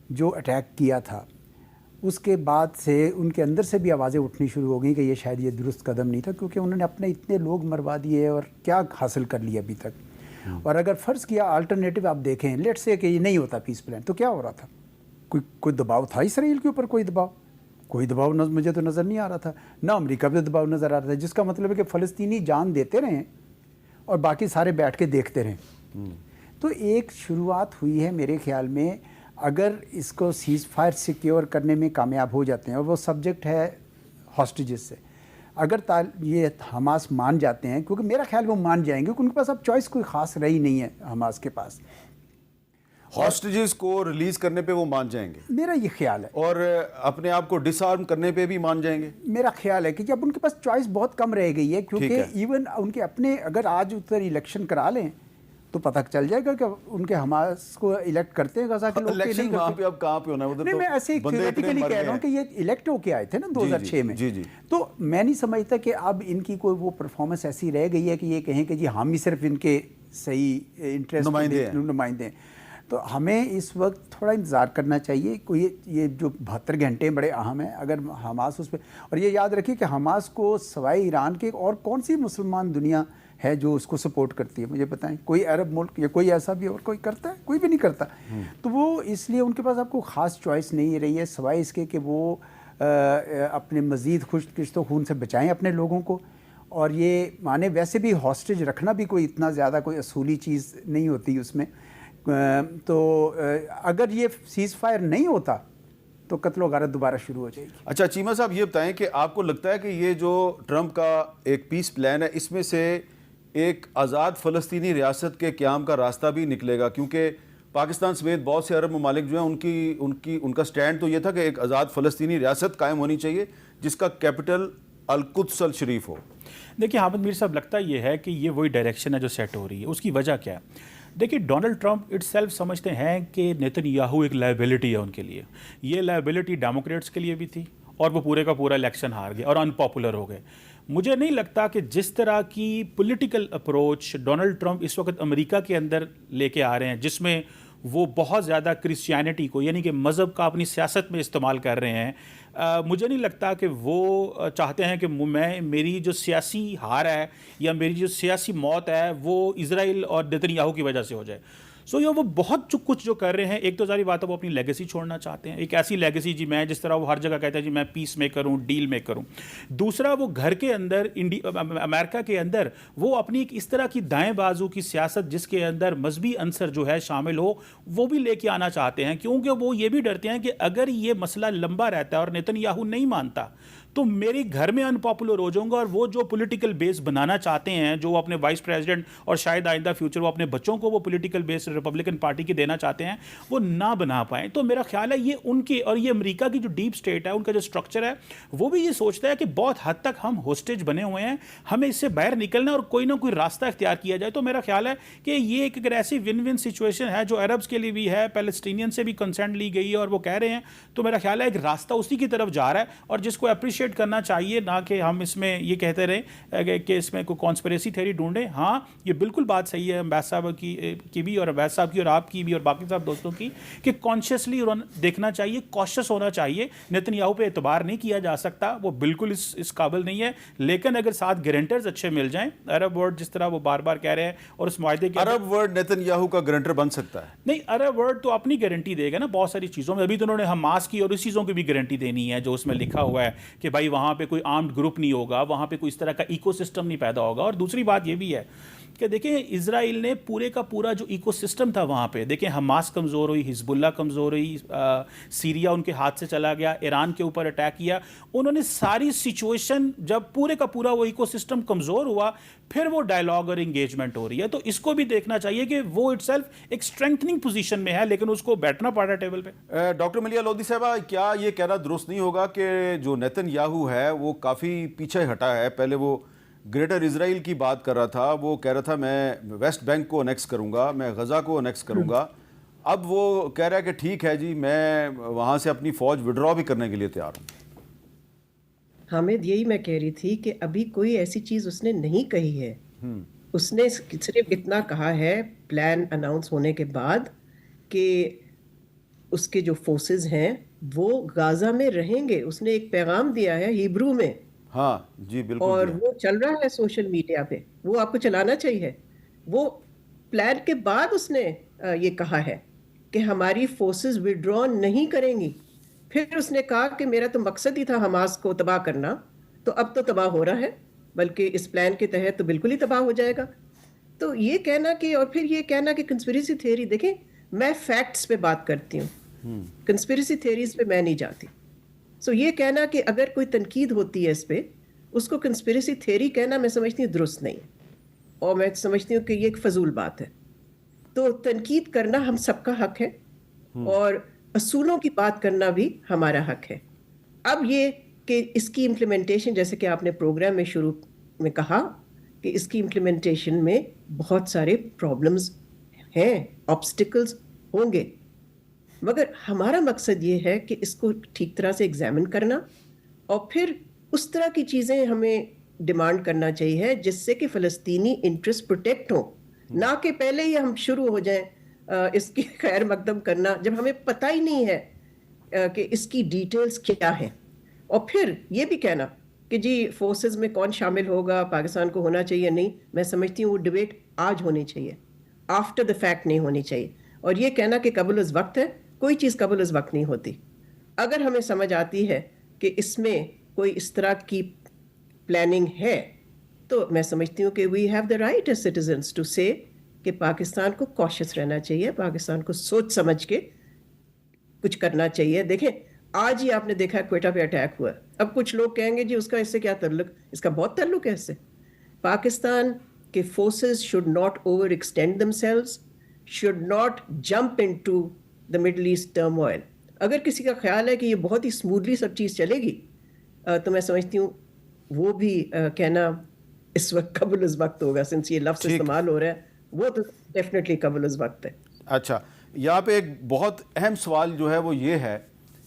جو اٹیک کیا تھا اس کے بعد سے ان کے اندر سے بھی آوازیں اٹھنی شروع ہو گئیں کہ یہ شاید یہ درست قدم نہیں تھا، کیونکہ انہوں نے اپنے اتنے لوگ مروا دیے اور کیا حاصل کر لیا ابھی تک. اور اگر فرض کیا آلٹرنیٹو آپ دیکھیں، لیٹ سے کہ یہ نہیں ہوتا پیس پلان، تو کیا ہو رہا تھا؟ کوئی دباؤ تھا اسرائیل کے اوپر؟ کوئی دباؤ مجھے تو نظر نہیں آ رہا تھا، نہ امریکہ پہ دباؤ نظر آ رہا تھا، جس کا مطلب ہے کہ فلسطینی جان دیتے رہیں اور باقی سارے بیٹھ کے دیکھتے رہیں. تو ایک شروعات ہوئی ہے میرے خیال میں. اگر اس کو سیز فائر سیکیور کرنے میں کامیاب ہو جاتے ہیں، اور وہ سبجیکٹ ہے ہاسٹیجز سے، اگر یہ حماس مان جاتے ہیں، کیونکہ میرا خیال وہ مان جائیں گے کیونکہ ان کے پاس اب چوائس کوئی خاص رہی نہیں ہے حماس کے پاس. ہاسٹیجز کو ریلیز کرنے پہ وہ مان جائیں گے، میرا یہ خیال ہے. اور اپنے آپ کو ڈس آرم کرنے پہ بھی مان جائیں گے. میرا خیال ہے کہ اب ان کے پاس چوائس بہت کم رہ گئی ہے، کیونکہ ایون ان کے اپنے اگر آج ادھر الیکشن کرا لیں تو پتہ چل جائے گا کہ ان کے حماس کو الیکٹ کرتے ہیں غزہ کے لوگ. الیکشن وہاں پہ اب کہاں پہ ہونا ہے؟ نہیں، میں ایسے ہی تھیوریٹیکلی کہہ رہا ہوں کہ یہ الیکٹ ہو کے آئے تھے نا 2006 میں. تو میں نہیں سمجھتا کہ اب ان کی کوئی وہ پرفارمنس ایسی رہ گئی ہے کہ یہ کہیں کہ جی ہم ہی صرف ان کے صحیح انٹرسٹ نمائندے ہیں. تو ہمیں اس وقت تھوڑا انتظار کرنا چاہیے. کوئی یہ جو 72 گھنٹے بڑے اہم ہیں. اگر حماس اس پہ، اور یہ یاد رکھیے کہ حماس کو سوائے ایران کے اور کون سی مسلمان دنیا ہے جو اس کو سپورٹ کرتی ہے؟ مجھے بتائیں. کوئی عرب ملک یا کوئی ایسا بھی اور کوئی کرتا ہے؟ کوئی بھی نہیں کرتا. تو وہ اس لیے ان کے پاس اب کوئی خاص چوائس نہیں رہی ہے سوائے اس کے کہ وہ اپنے مزید خشک و خون سے بچائیں اپنے لوگوں کو. اور یہ مانے ویسے بھی ہاسٹیج رکھنا بھی کوئی اتنا زیادہ کوئی اصولی چیز نہیں ہوتی اس میں. تو اگر یہ سیز فائر نہیں ہوتا تو قتل و غارت دوبارہ شروع ہو جائے گی. اچھا چیمہ صاحب، یہ بتائیں کہ آپ کو لگتا ہے کہ یہ جو ٹرمپ کا ایک پیس پلان ہے، اس میں سے ایک آزاد فلسطینی ریاست کے قیام کا راستہ بھی نکلے گا؟ کیونکہ پاکستان سمیت بہت سے عرب ممالک جو ہیں ان کا سٹینڈ تو یہ تھا کہ ایک آزاد فلسطینی ریاست قائم ہونی چاہیے جس کا کیپٹل القدس الشریف ہو. دیکھیے حامد میر صاحب، لگتا یہ ہے کہ یہ وہی ڈائریکشن ہے جو سیٹ ہو رہی ہے. اس کی وجہ کیا ہے؟ دیکھیے ڈونلڈ ٹرمپ اٹ سیلف سمجھتے ہیں کہ نیتن یاہو ایک لائبلٹی ہے ان کے لیے. یہ لائبلٹی ڈیموکریٹس کے لیے بھی تھی اور وہ پورے کا پورا الیکشن ہار گئے اور ان پاپولر ہو گئے. مجھے نہیں لگتا کہ جس طرح کی پولیٹیکل اپروچ ڈونلڈ ٹرمپ اس وقت امریکہ کے اندر لے کے آ رہے ہیں، جس میں وہ بہت زیادہ کرسچینٹی کو یعنی کہ مذہب کا اپنی سیاست میں استعمال کر رہے ہیں، مجھے نہیں لگتا کہ وہ چاہتے ہیں کہ میری جو سیاسی ہار ہے یا میری جو سیاسی موت ہے وہ اسرائیل اور نیتن یاہو کی وجہ سے ہو جائے. سو یہ وہ بہت کچھ جو کر رہے ہیں، ایک تو ظاہری بات ہے وہ اپنی لیگیسی چھوڑنا چاہتے ہیں، ایک ایسی لیگیسی جی میں جس طرح وہ ہر جگہ کہتے ہیں جی میں پیس میکر ہوں، ڈیل میکر ہوں. دوسرا وہ گھر کے اندر امریکہ کے اندر وہ اپنی ایک اس طرح کی دائیں بازو کی سیاست جس کے اندر مذہبی عنصر جو ہے شامل ہو وہ بھی لے کے آنا چاہتے ہیں، کیونکہ وہ یہ بھی ڈرتے ہیں کہ اگر یہ مسئلہ لمبا رہتا ہے اور نیتن یاہو نہیں مانتا تو میرے گھر میں ان پاپولر ہو جاؤں گا، اور وہ جو پولیٹیکل بیس بنانا چاہتے ہیں، جو اپنے وائس پریزیڈنٹ اور شاید آئندہ فیوچر وہ اپنے بچوں کو وہ پولیٹیکل بیس ریپبلکن پارٹی کی دینا چاہتے ہیں، وہ نہ بنا پائیں. تو میرا خیال ہے یہ ان کے اور یہ امریکہ کی جو ڈیپ اسٹیٹ ہے، ان کا جو اسٹرکچر ہے، وہ بھی یہ سوچتا ہے کہ بہت حد تک ہم ہوسٹیج بنے ہوئے ہیں، ہمیں اس سے باہر نکلنا اور کوئی نہ کوئی راستہ اختیار کیا جائے. تو میرا خیال ہے کہ یہ ایک اگر ایسی ون ون سچویشن ہے جو عربز کے لیے بھی ہے، پیلسٹینین سے بھی کنسنٹ لی گئی ہے اور وہ کہہ رہے ہیں، تو میرا خیال ہے ایک راستہ اسی کی طرف جا رہا ہے اور جس کو اپریشیٹ کرنا چاہیے، نہ کہ ہم اس میں یہ کہتے رہیں کہ اس میں کوئی کانسپریسی تھیوری ڈھونڈیں. ہاں یہ بالکل بات صحیح ہے امبیس صاحب کی بھی اور عبید صاحب کی اور آپ کی بھی اور باقی صاحب دوستوں کی کہ کانشیسلی دیکھنا چاہیے، کوشش ہونا چاہیے. نیتن یاہو پہ اعتبار نہیں کیا جا سکتا، وہ بالکل اس قابل نہیں ہے، لیکن اگر ساتھ گارنٹرز اچھے مل جائیں، عرب ورلڈ جس طرح وہ بار بار کہہ رہے ہیں اور اس معاہدے کے عرب ورلڈ نیتن یاہو کا گارنٹر بن سکتا ہے؟ نہیں، عرب ورلڈ تو اپنی گارنٹی دے گا نا بہت ساری چیزوں میں. ابھی تو انہوں نے حماس کی اور اس چیزوں کی بھی گارنٹی دینی ہے جو اس میں لکھا ہوا ہے کہ بھائی وہاں پہ کوئی آرمڈ گروپ نہیں ہوگا، وہاں پہ کوئی اس طرح کا ایکو سسٹم نہیں پیدا ہوگا. اور دوسری بات یہ بھی ہے کہ دیکھیں اسرائیل نے پورے کا پورا جو ایکو سسٹم تھا وہاں پہ، دیکھیں حماس کمزور ہوئی، حزب اللہ کمزور ہوئی، سیریا ان کے ہاتھ سے چلا گیا، ایران کے اوپر اٹیک کیا. انہوں نے ساری سچویشن جب پورے کا پورا وہ ایکو سسٹم کمزور ہوا، پھر وہ ڈائلاگ اور انگیجمنٹ ہو رہی ہے. تو اس کو بھی دیکھنا چاہیے کہ وہ اٹ سیلف ایک اسٹرینتھنگ پوزیشن میں ہے، لیکن اس کو بیٹھنا پڑا ٹیبل پہ. ڈاکٹر ملیحہ لودھی صاحبہ، کیا یہ کہنا درست نہیں ہوگا کہ جو نیتن یاہو ہے وہ کافی پیچھے ہٹا ہے؟ پہلے وہ گریٹر اسرائیل کی بات کر رہا تھا، وہ کہہ رہا تھا میں ویسٹ بینک کو انیکس کروں گا، میں غزہ کو انیکس کروں گا. اب وہ کہہ رہا ہے کہ ٹھیک ہے جی میں وہاں سے اپنی فوج وڈرا بھی کرنے کے لیے تیار ہوں. حامد، یہی میں کہہ رہی تھی کہ ابھی کوئی ایسی چیز اس نے نہیں کہی ہے. اس نے صرف اتنا کہا ہے پلان اناؤنس ہونے کے بعد کہ اس کے جو فورسز ہیں وہ غازہ میں رہیں گے. اس نے ایک پیغام دیا ہے ہیبرو میں, ہاں جی بالکل اور دیا. وہ چل رہا ہے سوشل میڈیا پہ, وہ آپ کو چلانا چاہیے. وہ پلان کے بعد اس نے یہ کہا ہے کہ ہماری فورسز وڈرا نہیں کریں گی. پھر اس نے کہا کہ میرا تو مقصد ہی تھا حماس کو تباہ کرنا, تو اب تو تباہ ہو رہا ہے, بلکہ اس پلان کے تحت تو بالکل ہی تباہ ہو جائے گا. تو یہ کہنا کہ, اور پھر یہ کہنا کہ کنسپریسی تھیوری, دیکھیں میں فیکٹس پہ بات کرتی ہوں, کنسپریسی تھیوریز پہ میں نہیں جاتی. سو یہ کہنا کہ اگر کوئی تنقید ہوتی ہے اس پہ, اس کو کنسپریسی تھیوری کہنا میں سمجھتی ہوں درست نہیں, اور میں سمجھتی ہوں کہ یہ ایک فضول بات ہے. تو تنقید کرنا ہم سب کا حق ہے, اور اصولوں کی بات کرنا بھی ہمارا حق ہے. اب یہ کہ اس کی امپلیمنٹیشن, جیسے کہ آپ نے پروگرام میں شروع میں کہا کہ اس کی امپلیمنٹیشن میں بہت سارے پرابلمز ہیں, آبسٹیکلز ہوں گے, مگر ہمارا مقصد یہ ہے کہ اس کو ٹھیک طرح سے ایگزامن کرنا, اور پھر اس طرح کی چیزیں ہمیں ڈیمانڈ کرنا چاہیے جس سے کہ فلسطینی انٹرسٹ پروٹیکٹ ہوں, نہ کہ پہلے ہی ہم شروع ہو جائیں اس کی خیر مقدم کرنا جب ہمیں پتہ ہی نہیں ہے کہ اس کی ڈیٹیلز کیا ہیں. اور پھر یہ بھی کہنا کہ جی فورسز میں کون شامل ہوگا, پاکستان کو ہونا چاہیے نہیں, میں سمجھتی ہوں وہ ڈبیٹ آج ہونی چاہیے, آفٹر دا فیکٹ نہیں ہونی چاہیے. اور یہ کہنا کہ قبل از وقت ہے, کوئی چیز قبل از وقت نہیں ہوتی. اگر ہمیں سمجھ آتی ہے کہ اس میں کوئی اس طرح کی پلاننگ ہے, تو میں سمجھتی ہوں کہ we have the right as citizens to say کہ پاکستان کو کوشش رہنا چاہیے, پاکستان کو سوچ سمجھ کے کچھ کرنا چاہیے. دیکھیں آج ہی آپ نے دیکھا کوئٹہ پہ اٹیک ہوا, اب کچھ لوگ کہیں گے جی اس کا اس سے کیا تعلق, اس کا بہت تعلق ہے اس سے. پاکستان کے forces should not overextend themselves, should not jump into the Middle East turmoil. اگر کسی کا خیال ہے کہ یہ بہت ہی اسموتھلی سب چیز چلے گی, تو میں سمجھتی ہوں وہ بھی کہنا اس وقت قبل از وقت ہوگا, سنس یہ لفظ استعمال ہو رہا ہے, وہ تو ڈیفینیٹلی قبل از وقت ہے. اچھا, یہاں پہ ایک بہت اہم سوال جو ہے وہ یہ ہے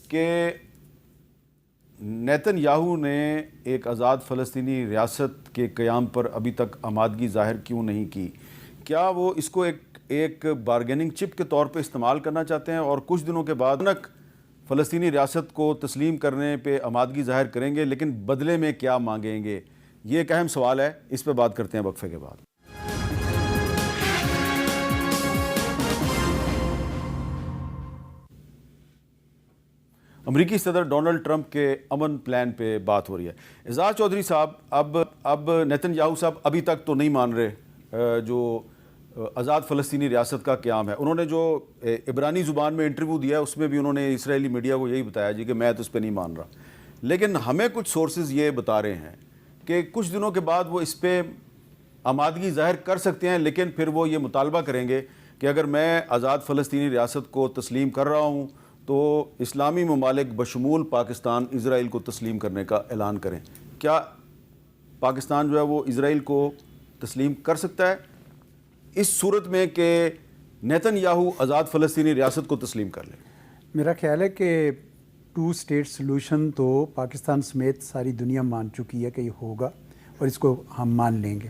کہ نیتن یاہو نے ایک آزاد فلسطینی ریاست کے قیام پر ابھی تک آمادگی ظاہر کیوں نہیں کی؟ کیا وہ اس کو ایک بارگیننگ چپ کے طور پہ استعمال کرنا چاہتے ہیں, اور کچھ دنوں کے بعد فلسطینی ریاست کو تسلیم کرنے پہ آمادگی ظاہر کریں گے, لیکن بدلے میں کیا مانگیں گے؟ یہ ایک اہم سوال ہے, اس پہ بات کرتے ہیں وقفے کے بعد. امریکی صدر ڈونلڈ ٹرمپ کے امن پلان پہ بات ہو رہی ہے. اعزاز چودھری صاحب, اب نیتن یاہو صاحب ابھی تک تو نہیں مان رہے جو آزاد فلسطینی ریاست کا قیام ہے. انہوں نے جو عبرانی زبان میں انٹرویو دیا ہے اس میں بھی انہوں نے اسرائیلی میڈیا کو یہی بتایا جی کہ میں تو اس پہ نہیں مان رہا, لیکن ہمیں کچھ سورسز یہ بتا رہے ہیں کہ کچھ دنوں کے بعد وہ اس پہ آمادگی ظاہر کر سکتے ہیں, لیکن پھر وہ یہ مطالبہ کریں گے کہ اگر میں آزاد فلسطینی ریاست کو تسلیم کر رہا ہوں تو اسلامی ممالک بشمول پاکستان اسرائیل کو تسلیم کرنے کا اعلان کریں. کیا پاکستان جو ہے وہ اسرائیل کو تسلیم کر سکتا ہے اس صورت میں کہ نیتن یاہو آزاد فلسطینی ریاست کو تسلیم کر لے؟ میرا خیال ہے کہ 2 اسٹیٹ سلوشن تو پاکستان سمیت ساری دنیا مان چکی ہے کہ یہ ہوگا, اور اس کو ہم مان لیں گے.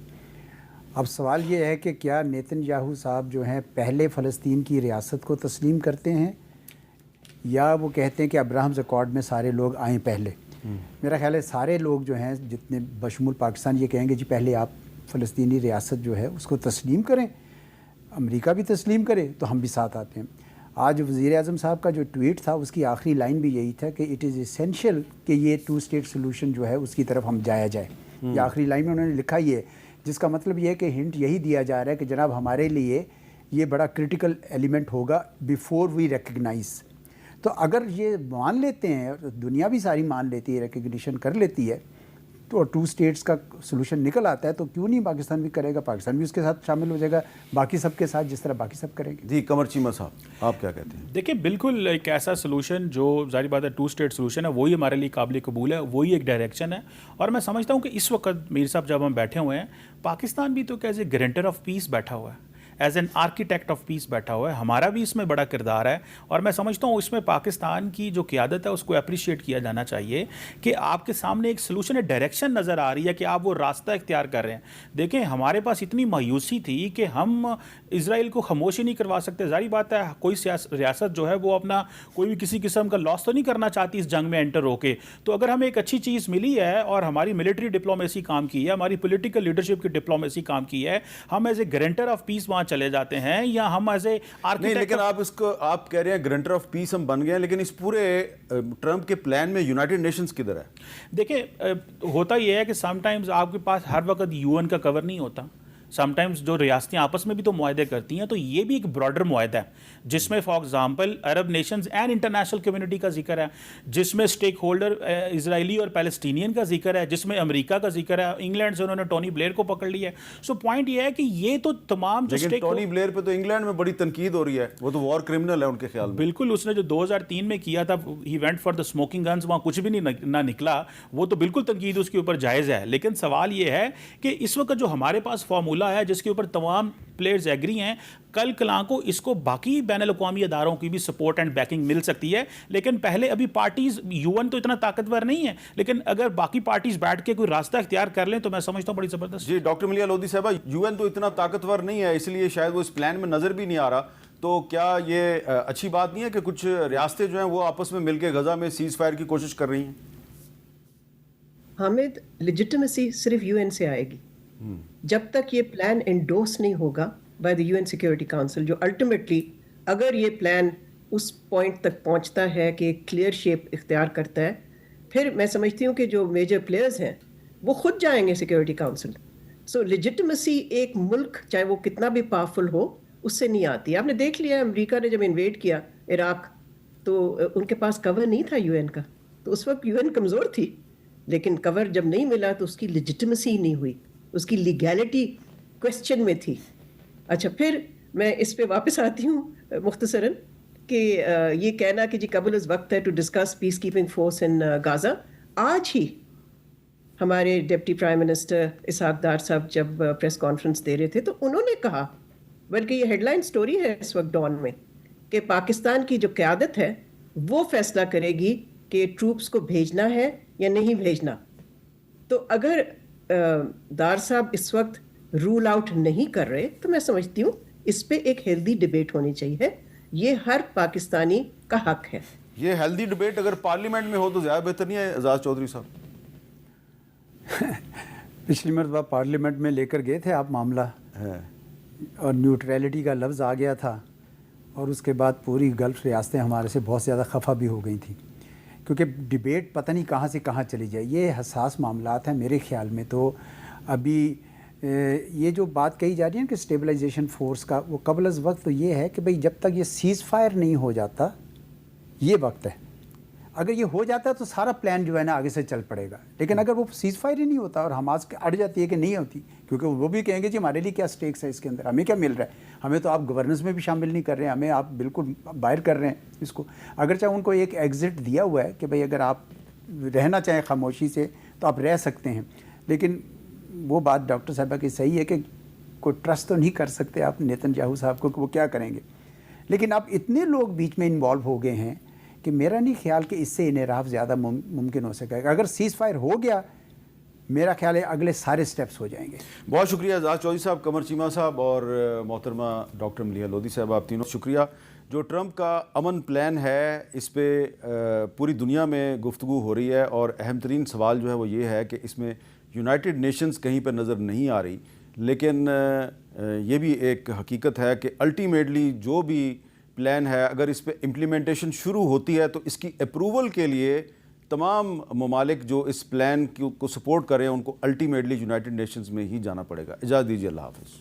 اب سوال یہ ہے کہ کیا نیتن یاہو صاحب جو ہیں پہلے فلسطین کی ریاست کو تسلیم کرتے ہیں, یا وہ کہتے ہیں کہ ابراہمز ایکارڈ میں سارے لوگ آئیں پہلے. میرا خیال ہے سارے لوگ جو ہیں جتنے بشمول پاکستان یہ کہیں گے جی پہلے آپ فلسطینی ریاست جو ہے اس کو تسلیم کریں, امریکہ بھی تسلیم کرے تو ہم بھی ساتھ آتے ہیں. آج وزیر اعظم صاحب کا جو ٹویٹ تھا اس کی آخری لائن بھی یہی تھا کہ اٹ از اسینشیل کہ یہ 2 اسٹیٹ سلوشن جو ہے اس کی طرف ہم جایا جائے. یہ آخری لائن میں انہوں نے لکھا یہ, جس کا مطلب یہ ہے کہ ہنٹ یہی دیا جا رہا ہے کہ جناب ہمارے لیے یہ بڑا کرٹیکل ایلیمنٹ ہوگا بیفور وی ریکگنائز. تو اگر یہ مان لیتے ہیں, دنیا بھی ساری مان لیتی ہے, ریکگنیشن کر لیتی ہے, تو 2 اسٹیٹس کا سلوشن نکل آتا ہے, تو کیوں نہیں پاکستان بھی کرے گا, پاکستان بھی اس کے ساتھ شامل ہو جائے گا باقی سب کے ساتھ جس طرح باقی سب کریں گے. جی قمر چیمہ صاحب آپ کیا کہتے ہیں؟ دیکھیں بالکل ایک ایسا سلوشن جو ظاہر بات ہے 2 اسٹیٹ سلوشن ہے وہی ہمارے لیے قابل قبول ہے, وہی ایک ڈائریکشن ہے. اور میں سمجھتا ہوں کہ اس وقت میر صاحب جب ہم بیٹھے ہوئے ہیں, پاکستان بھی تو as a guarantor of peace بیٹھا ہوا ہے. As an architect of peace بیٹھا ہوا ہے, ہمارا بھی اس میں بڑا کردار ہے, اور میں سمجھتا ہوں اس میں پاکستان کی جو قیادت ہے اس کو اپریشیٹ کیا جانا چاہیے کہ آپ کے سامنے ایک سلوشن ڈائریکشن نظر آ رہی ہے کہ آپ وہ راستہ اختیار کر رہے ہیں. دیکھیں ہمارے پاس اتنی مایوسی تھی کہ ہم اسرائیل کو خاموش ہی نہیں کروا سکتے. ظاہری بات ہے کوئی ریاست جو ہے وہ اپنا کوئی بھی کسی قسم کا لاس تو نہیں کرنا چاہتی اس جنگ میں انٹر ہو کے. تو اگر ہمیں ایک اچھی چیز ملی ہے اور ہماری ملٹری ڈپلومیسی کام کی ہے, ہماری پولیٹیکل لیڈرشپ کی ڈپلومیسی کام کی ہے, ہم as a guarantor of peace وہاں چلے جاتے ہیں, یا ہم ایز اے نہیں, لیکن آپ اس کو آپ کہہ رہے ہیں گارنٹر آف پیس ہم بن گئے ہیں, لیکن اس پورے ٹرمپ کے پلان میں یونائٹڈ نیشنز کدھر ہے؟ دیکھیں ہوتا یہ ہے کہ سم ٹائمز آپ کے پاس ہر وقت یو این کا کور نہیں ہوتا. سم ٹائمز جو ریاستیں آپس میں بھی تو معاہدے کرتی ہیں, تو یہ بھی ایک براڈر معاہدہ ہے جس میں for example Arab nations and international community کا ذکر ہے, جس میں اسٹیک ہولڈر اسرائیلی اور پیلسٹینین کا ذکر ہے, جس میں امریکہ کا ذکر ہے. انگلینڈ سے انہوں نے ٹونی بلیئر کو پکڑ لیا ہے. سو پوائنٹ یہ ہے کہ یہ تو تمام جو لیکن ٹونی بلیئر پہ تو انگلینڈ میں بڑی تنقید ہو رہی ہے, وہ تو وار کرمنل ہے ان کے خیال میں. بالکل, اس نے جو 2003 میں کیا تھا, he went for the smoking guns, وہاں کچھ بھی نہ نکلا, وہ تو بالکل تنقید اس کے اوپر جائز ہے. لیکن سوال یہ ہے کہ اس وقت جو ہمارے پاس فارمولا ہے جس کے اوپر تمام پلیئرز ایگری ہیں, کل کلاں کو اس کو باقی بین الاقوامی اداروں کی بھی سپورٹ اینڈ بیکنگ مل سکتی ہے. لیکن پہلے ابھی پارٹیز, یو این تو اتنا طاقتور نہیں ہے, لیکن اگر باقی پارٹیز بیٹھ کے کوئی راستہ اختیار کر لیں تو میں سمجھتا ہوں بڑی زبردست. جی ڈاکٹر ملیحہ لودھی صاحبہ, یو این تو اتنا طاقتور نہیں ہے, اس لیے شاید وہ اس پلان میں نظر بھی نہیں آ رہا. تو کیا یہ اچھی بات نہیں ہے کہ کچھ ریاستیں جو ہیں وہ آپس میں مل کے غزہ میں سیز فائر کی کوشش کر رہی ہیں؟ حامد, لیجٹمیسی صرف یو این سے آئے گی. جب تک یہ پلان انڈورس نہیں ہوگا by the U N security council, جو الٹیمیٹلی اگر یہ پلان اس پوائنٹ تک پہنچتا ہے کہ ایک کلیئر شیپ اختیار کرتا ہے, پھر میں سمجھتی ہوں کہ جو میجر پلیئرز ہیں وہ خود جائیں گے سیکورٹی کاؤنسل. سو لیجٹمیسی ایک ملک چاہے وہ کتنا بھی پاورفل ہو اس سے نہیں آتی. آپ نے دیکھ لیا امریکہ نے جب انویڈ کیا عراق تو ان کے پاس کور نہیں تھا یو این کا, تو اس وقت یو این کمزور تھی, لیکن کور جب نہیں ملا تو اس کی لیجٹمیسی نہیں ہوئی, اس کی لیگیلٹی کوسچن میں تھی. اچھا, پھر میں اس پہ واپس آتی ہوں مختصراً کہ یہ کہنا کہ جی قبل از وقت ہے to discuss peacekeeping force in Gaza. آج ہی ہمارے deputy prime minister Ishaq Dar sahib جب پریس کانفرنس دے رہے تھے تو انہوں نے کہا, بلکہ یہ ہیڈ لائن سٹوری ہے اس وقت ڈان میں, کہ پاکستان کی جو قیادت ہے وہ فیصلہ کرے گی کہ ٹروپس کو بھیجنا ہے یا نہیں بھیجنا. تو اگر دار صاحب اس وقت رول آؤٹ نہیں کر رہے تو میں سمجھتی ہوں اس پہ ایک ہیلدی ڈیبیٹ ہونی چاہیے. یہ ہر پاکستانی کا حق ہے. یہ ہیلدی ڈیبیٹ اگر پارلیمنٹ میں ہو تو زیادہ بہتر نہیں ہے اعزاز چودھری صاحب؟ پچھلی مرتبہ پارلیمنٹ میں لے کر گئے تھے آپ معاملہ, اور نیوٹریلٹی کا لفظ آ گیا تھا, اور اس کے بعد پوری گلف ریاستیں ہمارے سے بہت زیادہ خفا بھی ہو گئی تھیں, کیونکہ ڈیبیٹ پتہ نہیں کہاں سے کہاں چلی جائے. یہ حساس معاملات ہیں میرے خیال میں. تو ابھی یہ جو بات کہی جا رہی ہے کہ اسٹیبلائزیشن فورس کا, وہ قبل از وقت تو یہ ہے کہ بھئی جب تک یہ سیز فائر نہیں ہو جاتا یہ وقت ہے. اگر یہ ہو جاتا ہے تو سارا پلان جو ہے نا آگے سے چل پڑے گا. لیکن اگر وہ سیز فائر ہی نہیں ہوتا اور حماس اڑ جاتی ہے کہ نہیں ہوتی, کیونکہ وہ بھی کہیں گے جی ہمارے لیے کیا سٹیکس ہے اس کے اندر, ہمیں کیا مل رہا ہے, ہمیں تو آپ گورننس میں بھی شامل نہیں کر رہے ہیں, ہمیں آپ بالکل باہر کر رہے ہیں اس کو. اگرچہ ان کو ایک ایگزٹ دیا ہوا ہے کہ بھئی اگر آپ رہنا چاہیں خاموشی سے تو آپ رہ سکتے ہیں, لیکن وہ بات ڈاکٹر صاحبہ کی صحیح ہے کہ کوئی ٹرسٹ تو نہیں کر سکتے آپ نیتن یاہو صاحب کو کہ وہ کیا کریں گے. لیکن اب اتنے لوگ بیچ میں انوالو ہو گئے ہیں کہ میرا نہیں خیال کہ اس سے انحراف زیادہ ممکن ہو سکے گا. اگر سیز فائر ہو گیا میرا خیال ہے اگلے سارے سٹیپس ہو جائیں گے. بہت شکریہ اعزاز چودھری صاحب, قمر چیمہ صاحب اور محترمہ ڈاکٹر ملیحہ لودھی صاحب, آپ تینوں شکریہ. جو ٹرمپ کا امن پلان ہے اس پہ پوری دنیا میں گفتگو ہو رہی ہے, اور اہم ترین سوال جو ہے وہ یہ ہے کہ اس میں یونائٹڈ نیشنز کہیں پر نظر نہیں آ رہی. لیکن یہ بھی ایک حقیقت ہے کہ الٹیمیٹلی جو بھی پلان ہے اگر اس پہ امپلیمنٹیشن شروع ہوتی ہے تو اس کی اپروول کے لیے تمام ممالک جو اس پلان کو سپورٹ کریں ان کو الٹیمیٹلی یونائٹڈ نیشنز میں ہی جانا پڑے گا. اجازت دیجیے, اللہ حافظ.